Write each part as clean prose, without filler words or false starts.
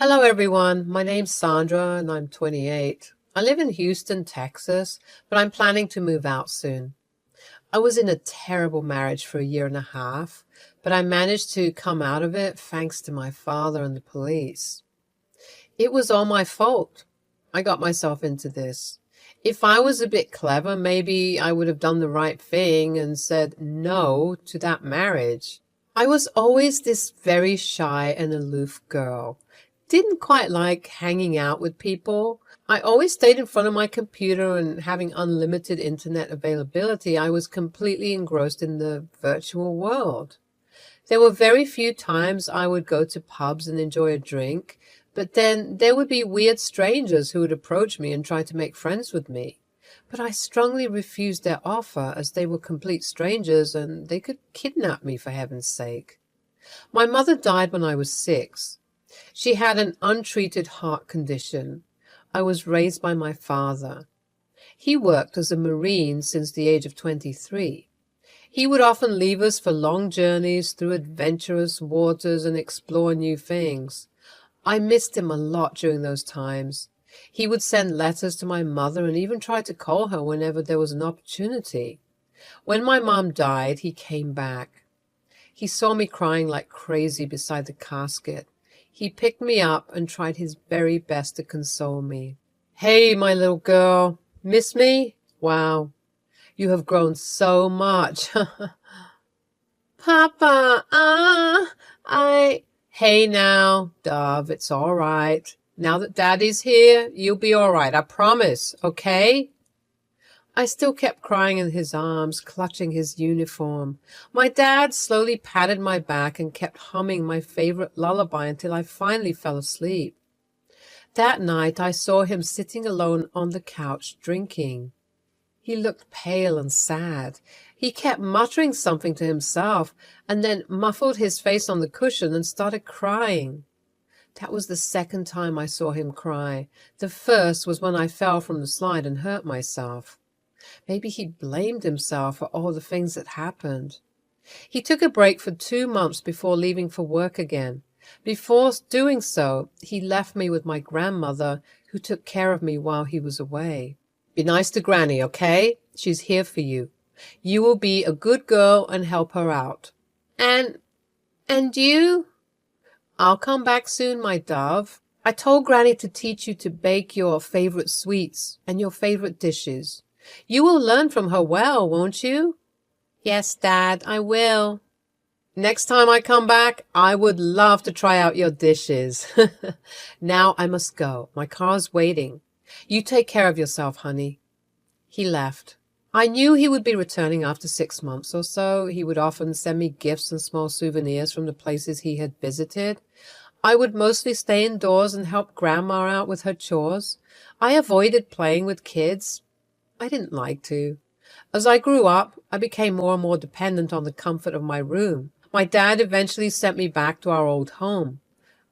Hello, everyone. My name's Sandra, and I'm 28. I live in Houston, Texas, but I'm planning to move out soon. I was in a terrible marriage for a year and a half, but I managed to come out of it thanks to my father and the police. It was all my fault. I got myself into this. If I was a bit clever, maybe I would have done the right thing and said no to that marriage. I was always this very shy and aloof girl. Didn't quite like hanging out with people. I always stayed in front of my computer, and having unlimited internet availability, I was completely engrossed in the virtual world. There were very few times I would go to pubs and enjoy a drink, but then there would be weird strangers who would approach me and try to make friends with me. But I strongly refused their offer, as they were complete strangers and they could kidnap me, for heaven's sake. My mother died when I was 6. She had an untreated heart condition. I was raised by my father. He worked as a Marine since the age of 23. He would often leave us for long journeys through adventurous waters and explore new things. I missed him a lot during those times. He would send letters to my mother and even try to call her whenever there was an opportunity. When my mom died, he came back. He saw me crying like crazy beside the casket. He picked me up and tried his very best to console me. "Hey, my little girl, miss me? Wow, you have grown so much." "Papa, Hey now, Dove, it's all right. Now that Daddy's here, you'll be all right, I promise, okay?" I still kept crying in his arms, clutching his uniform. My dad slowly patted my back and kept humming my favorite lullaby until I finally fell asleep. That night I saw him sitting alone on the couch drinking. He looked pale and sad. He kept muttering something to himself and then muffled his face on the cushion and started crying. That was the second time I saw him cry. The first was when I fell from the slide and hurt myself. Maybe he blamed himself for all the things that happened. He took a break for 2 months before leaving for work again. Before doing so, he left me with my grandmother, who took care of me while he was away. "Be nice to Granny, okay? She's here for you. You will be a good girl and help her out." And you?" "I'll come back soon, my dove. I told Granny to teach you to bake your favorite sweets and your favorite dishes. You will learn from her well, won't you?" "Yes, Dad, I will." "Next time I come back, I would love to try out your dishes." "Now I must go. My car's waiting. You take care of yourself, honey." He left. I knew he would be returning after 6 months or so. He would often send me gifts and small souvenirs from the places he had visited. I would mostly stay indoors and help Grandma out with her chores. I avoided playing with kids. I didn't like to. As I grew up, I became more and more dependent on the comfort of my room. My dad eventually sent me back to our old home.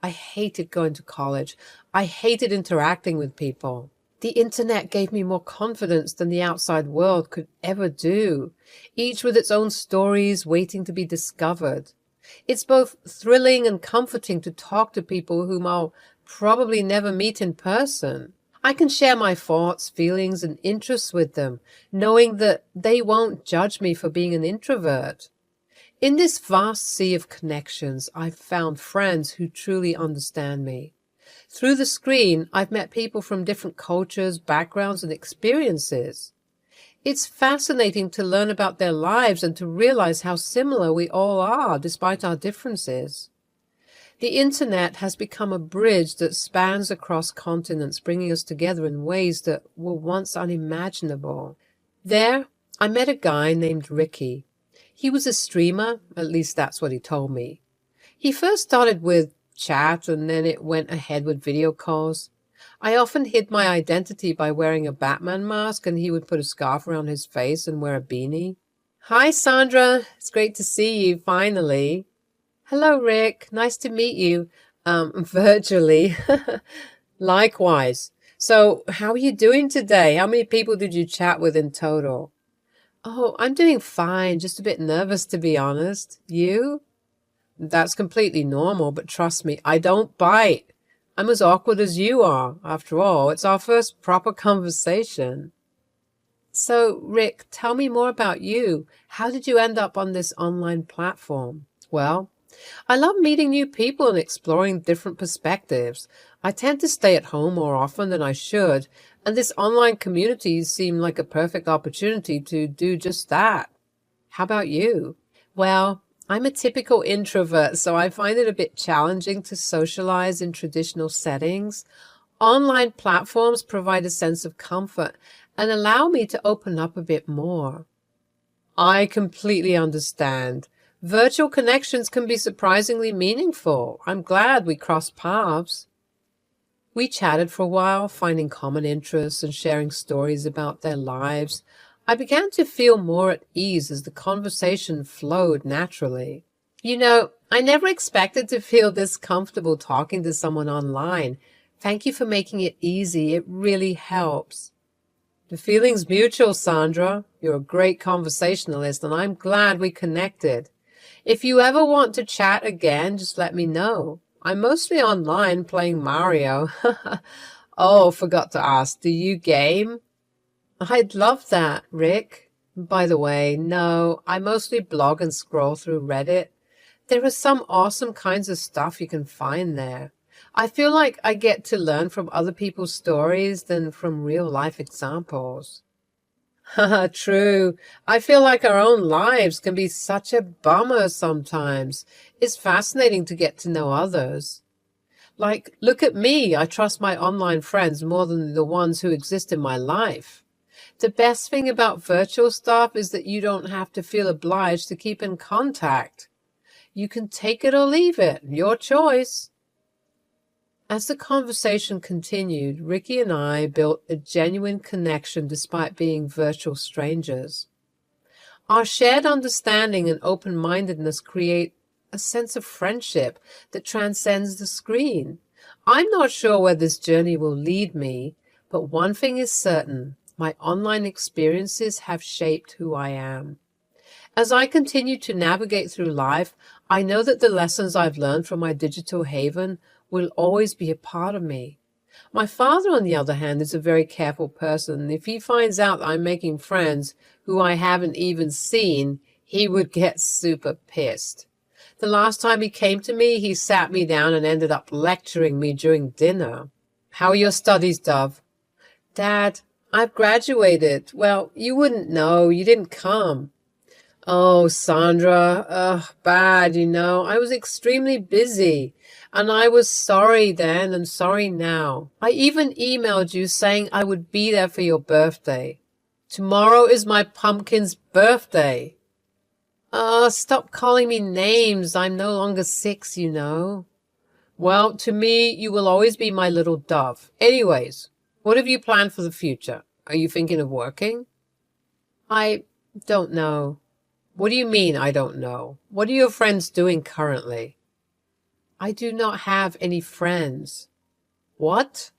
I hated going to college. I hated interacting with people. The internet gave me more confidence than the outside world could ever do, each with its own stories waiting to be discovered. It's both thrilling and comforting to talk to people whom I'll probably never meet in person. I can share my thoughts, feelings, and interests with them, knowing that they won't judge me for being an introvert. In this vast sea of connections, I've found friends who truly understand me. Through the screen, I've met people from different cultures, backgrounds, and experiences. It's fascinating to learn about their lives and to realize how similar we all are, despite our differences. The internet has become a bridge that spans across continents, bringing us together in ways that were once unimaginable. There, I met a guy named Ricky. He was a streamer, at least that's what he told me. He first started with chat, and then it went ahead with video calls. I often hid my identity by wearing a Batman mask, and he would put a scarf around his face and wear a beanie. "Hi, Sandra. It's great to see you, finally." "Hello, Rick. Nice to meet you. Virtually." "Likewise. So, how are you doing today? How many people did you chat with in total?" "Oh, I'm doing fine. Just a bit nervous, to be honest. You?" "That's completely normal, but trust me, I don't bite. I'm as awkward as you are. After all, it's our first proper conversation. So, Rick, tell me more about you. How did you end up on this online platform? Well, I love meeting new people and exploring different perspectives. I tend to stay at home more often than I should, and this online community seemed like a perfect opportunity to do just that. How about you? Well, I'm a typical introvert, so I find it a bit challenging to socialize in traditional settings. Online platforms provide a sense of comfort and allow me to open up a bit more. I completely understand. Virtual connections can be surprisingly meaningful. I'm glad we crossed paths. We chatted for a while, finding common interests and sharing stories about their lives. I began to feel more at ease as the conversation flowed naturally. I never expected to feel this comfortable talking to someone online. Thank you for making it easy. It really helps. The feeling's mutual, Sandra. You're a great conversationalist, and I'm glad we connected. If you ever want to chat again, just let me know. I'm mostly online playing Mario. Oh, forgot to ask, do you game? I'd love that, Rick. By the way, no, I mostly blog and scroll through Reddit. There are some awesome kinds of stuff you can find there. I feel like I get to learn from other people's stories than from real-life examples. Haha, true. I feel like our own lives can be such a bummer sometimes. It's fascinating to get to know others. Like, look at me. I trust my online friends more than the ones who exist in my life. The best thing about virtual stuff is that you don't have to feel obliged to keep in contact. You can take it or leave it. Your choice. As the conversation continued, Ricky and I built a genuine connection despite being virtual strangers. Our shared understanding and open-mindedness create a sense of friendship that transcends the screen. I'm not sure where this journey will lead me, but one thing is certain: my online experiences have shaped who I am. As I continue to navigate through life, I know that the lessons I've learned from my digital haven will always be a part of me. My father, on the other hand, is a very careful person. If he finds out I'm making friends who I haven't even seen, he would get super pissed. The last time he came to me, he sat me down and ended up lecturing me during dinner. How are your studies, Dove? Dad, I've graduated. Well, you wouldn't know. You didn't come. Oh, Sandra, bad, I was extremely busy, and I was sorry then and sorry now. I even emailed you saying I would be there for your birthday. Tomorrow is my pumpkin's birthday. Stop calling me names. I'm no longer 6, Well, to me, you will always be my little Dove. Anyways, what have you planned for the future? Are you thinking of working? I don't know. What do you mean, I don't know? What are your friends doing currently? I do not have any friends. What?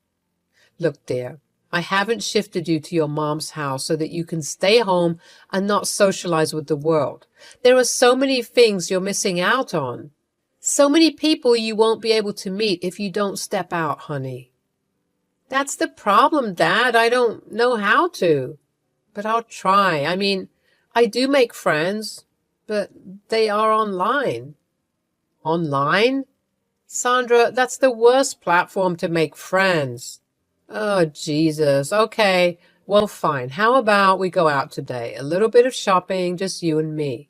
Look, dear, I haven't shifted you to your mom's house so that you can stay home and not socialize with the world. There are so many things you're missing out on. So many people you won't be able to meet if you don't step out, honey. That's the problem, Dad. I don't know how to. But I'll try. I do make friends, but they are online. Online? Sandra, that's the worst platform to make friends. Oh, Jesus. Okay, well, fine. How about we go out today? A little bit of shopping, just you and me.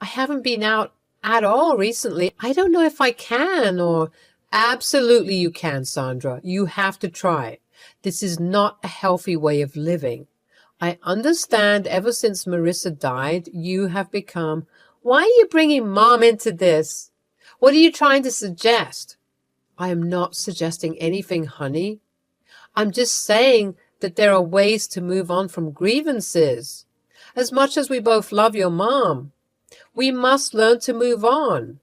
I haven't been out at all recently. I don't know if I can or... Absolutely you can, Sandra. You have to try. This is not a healthy way of living. I understand ever since Marissa died, you have become... Why are you bringing Mom into this? What are you trying to suggest? I am not suggesting anything, honey. I'm just saying that there are ways to move on from grievances. As much as we both love your mom, we must learn to move on.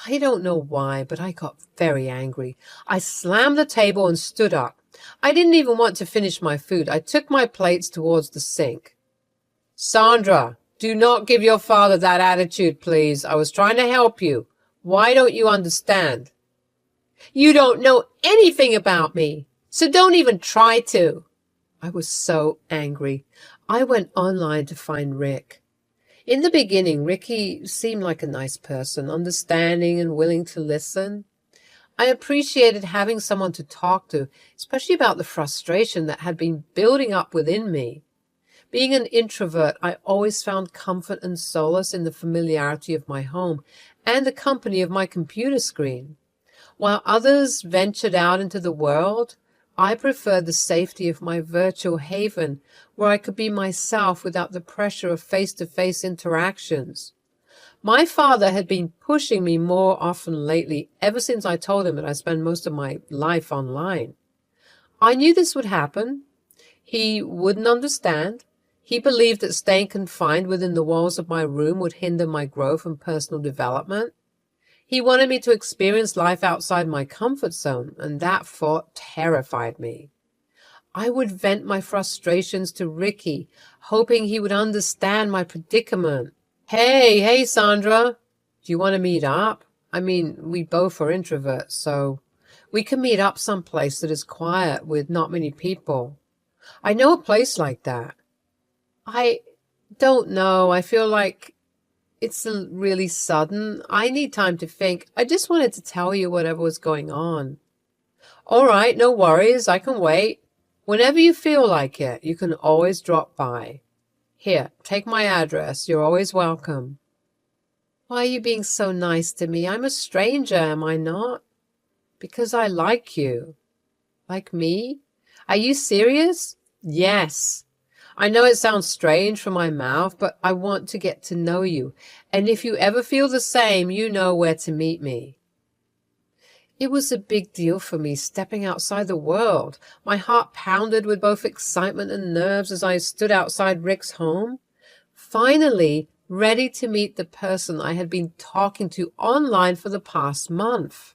I don't know why, but I got very angry. I slammed the table and stood up. I didn't even want to finish my food. I took my plates towards the sink. Sandra, do not give your father that attitude, please. I was trying to help you. Why don't you understand? You don't know anything about me, so don't even try to. I was so angry. I went online to find Rick. In the beginning, Ricky seemed like a nice person, understanding and willing to listen. I appreciated having someone to talk to, especially about the frustration that had been building up within me. Being an introvert, I always found comfort and solace in the familiarity of my home and the company of my computer screen. While others ventured out into the world, I preferred the safety of my virtual haven where I could be myself without the pressure of face-to-face interactions. My father had been pushing me more often lately, ever since I told him that I spend most of my life online. I knew this would happen. He wouldn't understand. He believed that staying confined within the walls of my room would hinder my growth and personal development. He wanted me to experience life outside my comfort zone, and that thought terrified me. I would vent my frustrations to Ricky, hoping he would understand my predicament. Hey, Sandra, do you want to meet up? I mean, we both are introverts, so we can meet up someplace that is quiet with not many people. I know a place like that. I don't know. I feel like it's really sudden. I need time to think. I just wanted to tell you whatever was going on. All right, no worries. I can wait. Whenever you feel like it, you can always drop by. Here, take my address. You're always welcome. Why are you being so nice to me? I'm a stranger, am I not? Because I like you. Like me? Are you serious? Yes. I know it sounds strange from my mouth, but I want to get to know you. And if you ever feel the same, you know where to meet me. It was a big deal for me stepping outside the world. My heart pounded with both excitement and nerves as I stood outside Rick's home. Finally, ready to meet the person I had been talking to online for the past month.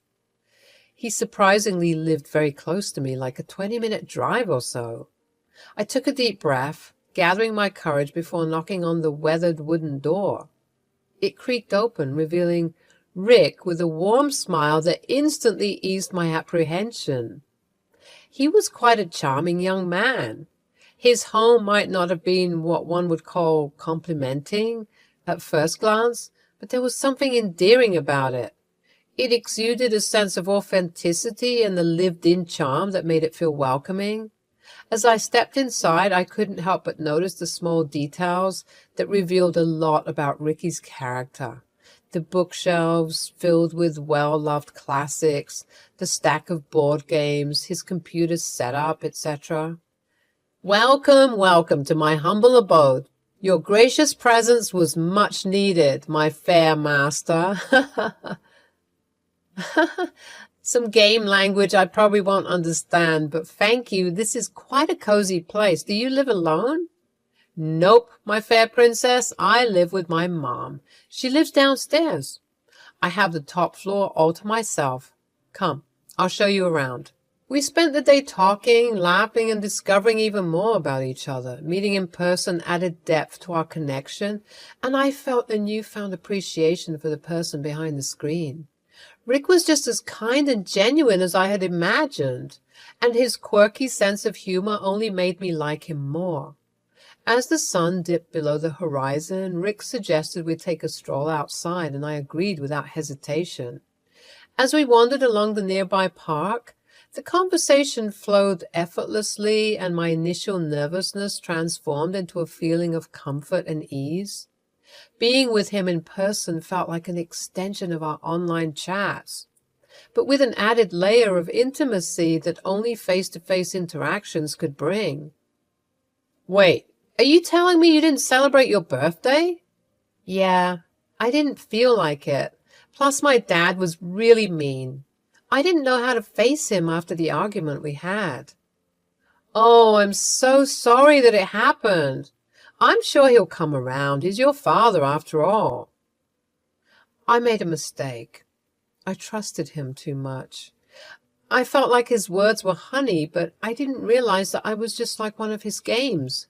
He surprisingly lived very close to me, like a 20-minute drive or so. I took a deep breath, gathering my courage before knocking on the weathered wooden door. It creaked open, revealing Rick with a warm smile that instantly eased my apprehension. He was quite a charming young man. His home might not have been what one would call complimenting at first glance, but there was something endearing about it. It exuded a sense of authenticity and the lived-in charm that made it feel welcoming. As I stepped inside, I couldn't help but notice the small details that revealed a lot about Ricky's character. The bookshelves filled with well-loved classics, the stack of board games, his computer setup, etc. Welcome to my humble abode. Your gracious presence was much needed, my fair master. Some game language I probably won't understand, but thank you. This is quite a cozy place. Do you live alone? Nope, my fair princess. I live with my mom. She lives downstairs. I have the top floor all to myself. Come, I'll show you around. We spent the day talking, laughing, and discovering even more about each other. Meeting in person added depth to our connection, and I felt a newfound appreciation for the person behind the screen. Rick was just as kind and genuine as I had imagined, and his quirky sense of humor only made me like him more. As the sun dipped below the horizon, Rick suggested we take a stroll outside, and I agreed without hesitation. As we wandered along the nearby park, the conversation flowed effortlessly, and my initial nervousness transformed into a feeling of comfort and ease. Being with him in person felt like an extension of our online chats, but with an added layer of intimacy that only face-to-face interactions could bring. Wait, are you telling me you didn't celebrate your birthday? Yeah, I didn't feel like it. Plus, my dad was really mean. I didn't know how to face him after the argument we had. Oh, I'm so sorry that it happened. I'm sure he'll come around. He's your father, after all. I made a mistake. I trusted him too much. I felt like his words were honey, but I didn't realize that I was just like one of his games.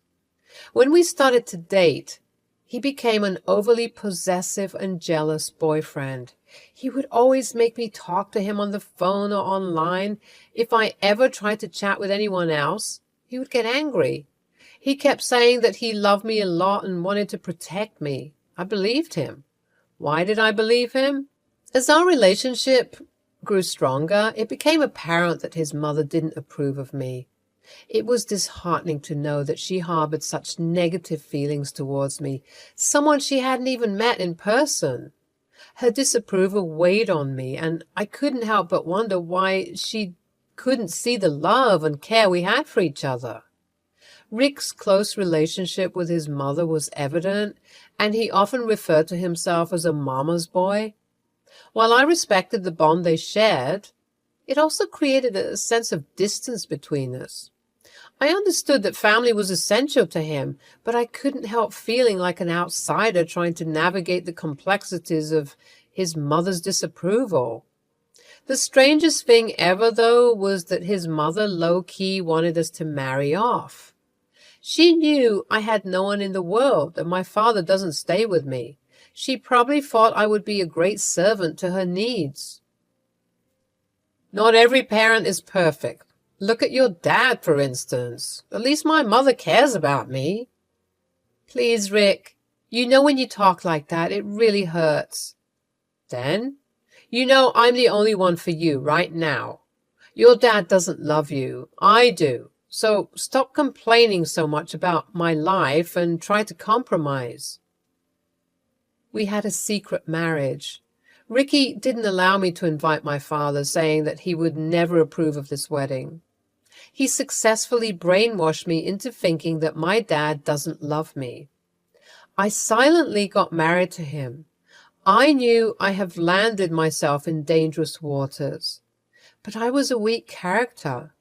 When we started to date, he became an overly possessive and jealous boyfriend. He would always make me talk to him on the phone or online. If I ever tried to chat with anyone else, he would get angry. He kept saying that he loved me a lot and wanted to protect me. I believed him. Why did I believe him? As our relationship grew stronger, it became apparent that his mother didn't approve of me. It was disheartening to know that she harbored such negative feelings towards me, someone she hadn't even met in person. Her disapproval weighed on me, and I couldn't help but wonder why she couldn't see the love and care we had for each other. Rick's close relationship with his mother was evident, and he often referred to himself as a mama's boy. While I respected the bond they shared, it also created a sense of distance between us. I understood that family was essential to him, but I couldn't help feeling like an outsider trying to navigate the complexities of his mother's disapproval. The strangest thing ever, though, was that his mother low-key wanted us to marry off. She knew I had no one in the world, and my father doesn't stay with me. She probably thought I would be a great servant to her needs. Not every parent is perfect. Look at your dad, for instance. At least my mother cares about me. Please, Rick, you know when you talk like that, it really hurts. Then, you know I'm the only one for you right now. Your dad doesn't love you. I do. So stop complaining so much about my life and try to compromise. We had a secret marriage. Ricky didn't allow me to invite my father, saying that he would never approve of this wedding. He successfully brainwashed me into thinking that my dad doesn't love me. I silently got married to him. I knew I have landed myself in dangerous waters. But I was a weak character.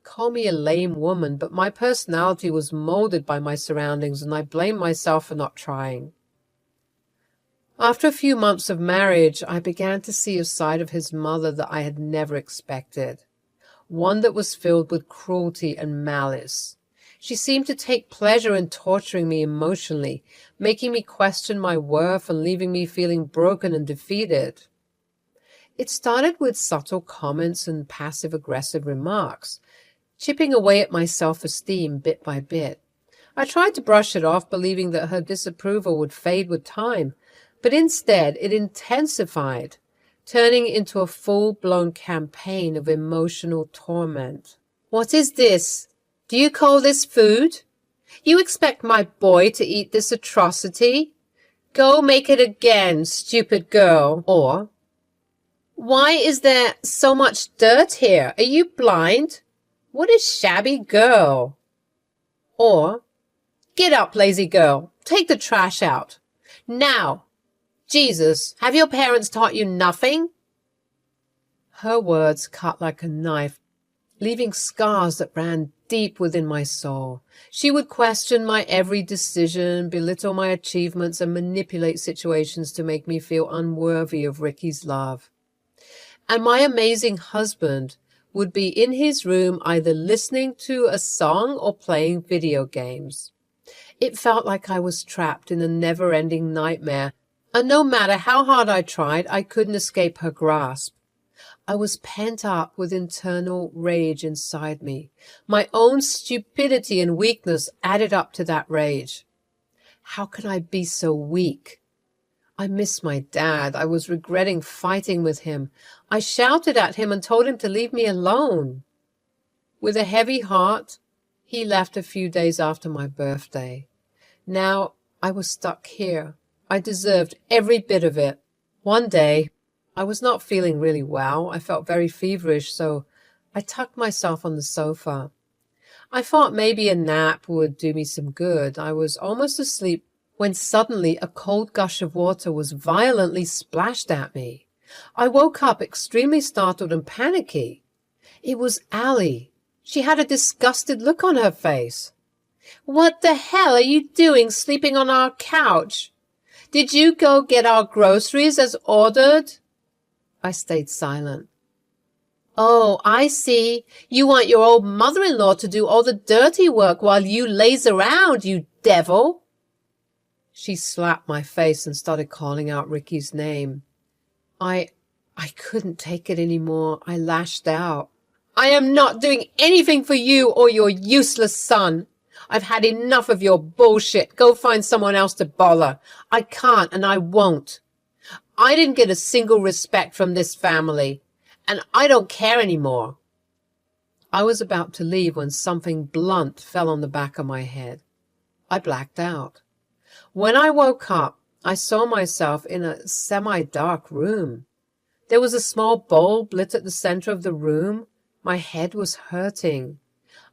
Call me a lame woman, but my personality was molded by my surroundings, and I blame myself for not trying. After a few months of marriage, I began to see a side of his mother that I had never expected. One that was filled with cruelty and malice. She seemed to take pleasure in torturing me emotionally, making me question my worth and leaving me feeling broken and defeated. It started with subtle comments and passive-aggressive remarks, chipping away at my self-esteem bit by bit. I tried to brush it off, believing that her disapproval would fade with time, but instead it intensified, turning into a full-blown campaign of emotional torment. What is this? Do you call this food? You expect my boy to eat this atrocity? Go make it again, stupid girl. Or, why is there so much dirt here? Are you blind? What a shabby girl. Or, get up, lazy girl. Take the trash out. Now. Jesus, have your parents taught you nothing? Her words cut like a knife, leaving scars that ran deep within my soul. She would question my every decision, belittle my achievements, and manipulate situations to make me feel unworthy of Ricky's love. And my amazing husband would be in his room either listening to a song or playing video games. It felt like I was trapped in a never-ending nightmare, and no matter how hard I tried, I couldn't escape her grasp. I was pent up with internal rage inside me. My own stupidity and weakness added up to that rage. How can I be so weak? I missed my dad. I was regretting fighting with him. I shouted at him and told him to leave me alone. With a heavy heart, he left a few days after my birthday. Now I was stuck here. I deserved every bit of it. One day, I was not feeling really well. I felt very feverish, so I tucked myself on the sofa. I thought maybe a nap would do me some good. I was almost asleep when suddenly a cold gush of water was violently splashed at me. I woke up extremely startled and panicky. It was Allie. She had a disgusted look on her face. What the hell are you doing sleeping on our couch? Did you go get our groceries as ordered? I stayed silent. Oh, I see. You want your old mother-in-law to do all the dirty work while you laze around, you devil. She slapped my face and started calling out Ricky's name. I couldn't take it anymore. I lashed out. I am not doing anything for you or your useless son. I've had enough of your bullshit. Go find someone else to bother. I can't and I won't. I didn't get a single respect from this family, and I don't care anymore. I was about to leave when something blunt fell on the back of my head. I blacked out. When I woke up, I saw myself in a semi-dark room. There was a small bulb lit at the center of the room. My head was hurting.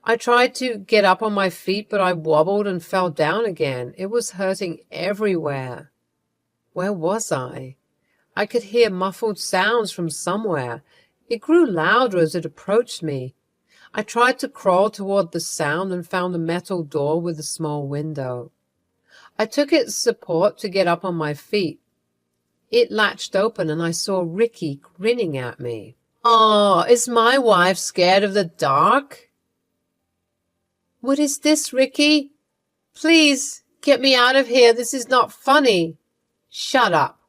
I tried to get up on my feet, but I wobbled and fell down again. It was hurting everywhere. Where was I? I could hear muffled sounds from somewhere. It grew louder as it approached me. I tried to crawl toward the sound and found a metal door with a small window. I took its support to get up on my feet. It latched open and I saw Ricky grinning at me. Oh, is my wife scared of the dark? What is this, Ricky? Please, get me out of here. This is not funny. Shut up.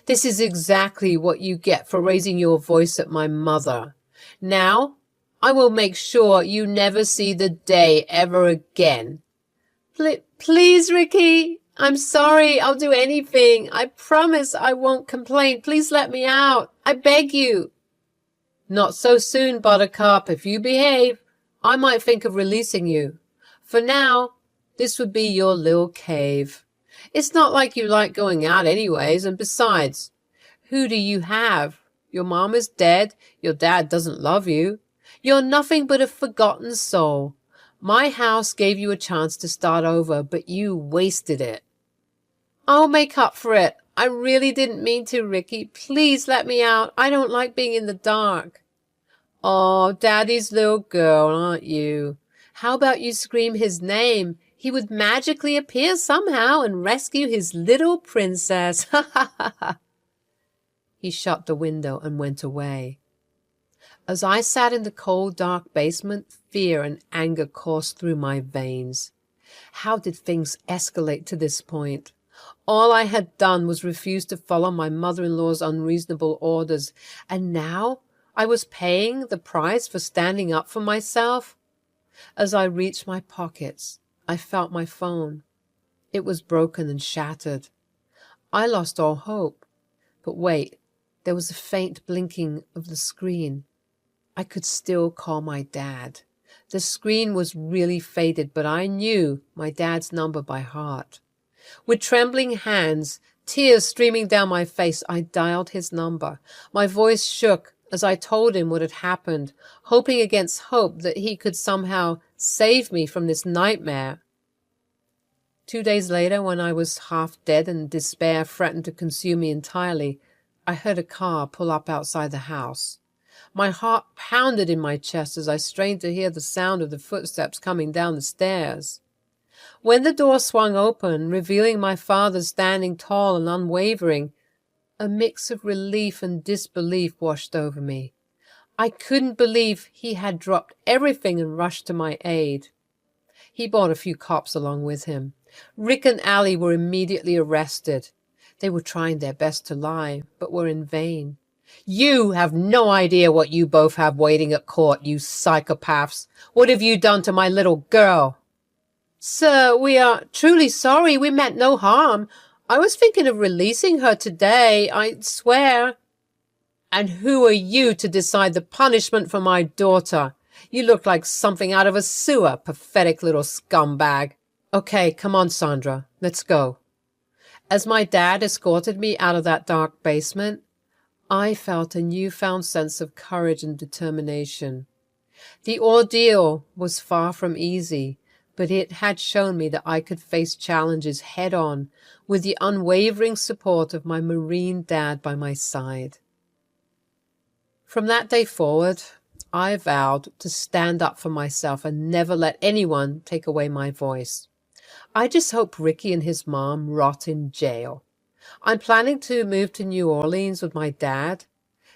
This is exactly what you get for raising your voice at my mother. Now, I will make sure you never see the day ever again. Please, Ricky. I'm sorry. I'll do anything. I promise I won't complain. Please let me out. I beg you. Not so soon, Buttercup. If you behave, I might think of releasing you. For now, this would be your little cave. It's not like you like going out anyways, and besides, who do you have? Your mom is dead. Your dad doesn't love you. You're nothing but a forgotten soul. My house gave you a chance to start over, but you wasted it. I'll make up for it. I really didn't mean to, Ricky. Please let me out. I don't like being in the dark. Oh, Daddy's little girl, aren't you? How about you scream his name? He would magically appear somehow and rescue his little princess. Ha ha ha ha. He shut the window and went away. As I sat in the cold, dark basement, fear and anger coursed through my veins. How did things escalate to this point? All I had done was refuse to follow my mother-in-law's unreasonable orders, and now I was paying the price for standing up for myself. As I reached my pockets, I felt my phone. It was broken and shattered. I lost all hope. But wait, there was a faint blinking of the screen. I could still call my dad. The screen was really faded, but I knew my dad's number by heart. With trembling hands, tears streaming down my face, I dialed his number. My voice shook as I told him what had happened, hoping against hope that he could somehow save me from this nightmare. 2 days later, when I was half dead and despair threatened to consume me entirely, I heard a car pull up outside the house. My heart pounded in my chest as I strained to hear the sound of the footsteps coming down the stairs. When the door swung open, revealing my father standing tall and unwavering, a mix of relief and disbelief washed over me. I couldn't believe he had dropped everything and rushed to my aid. He brought a few cops along with him. Rick and Allie were immediately arrested. They were trying their best to lie, but were in vain. You have no idea what you both have waiting at court, you psychopaths. What have you done to my little girl? Sir, we are truly sorry. We meant no harm. I was thinking of releasing her today, I swear. And who are you to decide the punishment for my daughter? You look like something out of a sewer, pathetic little scumbag. Okay, come on, Sandra. Let's go. As my dad escorted me out of that dark basement, I felt a newfound sense of courage and determination. The ordeal was far from easy, but it had shown me that I could face challenges head-on with the unwavering support of my Marine dad by my side. From that day forward, I vowed to stand up for myself and never let anyone take away my voice. I just hope Ricky and his mom rot in jail. I'm planning to move to New Orleans with my dad.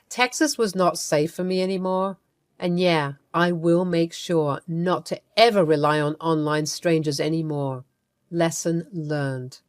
Texas was not safe for me anymore. And yeah, I will make sure not to ever rely on online strangers anymore. Lesson learned.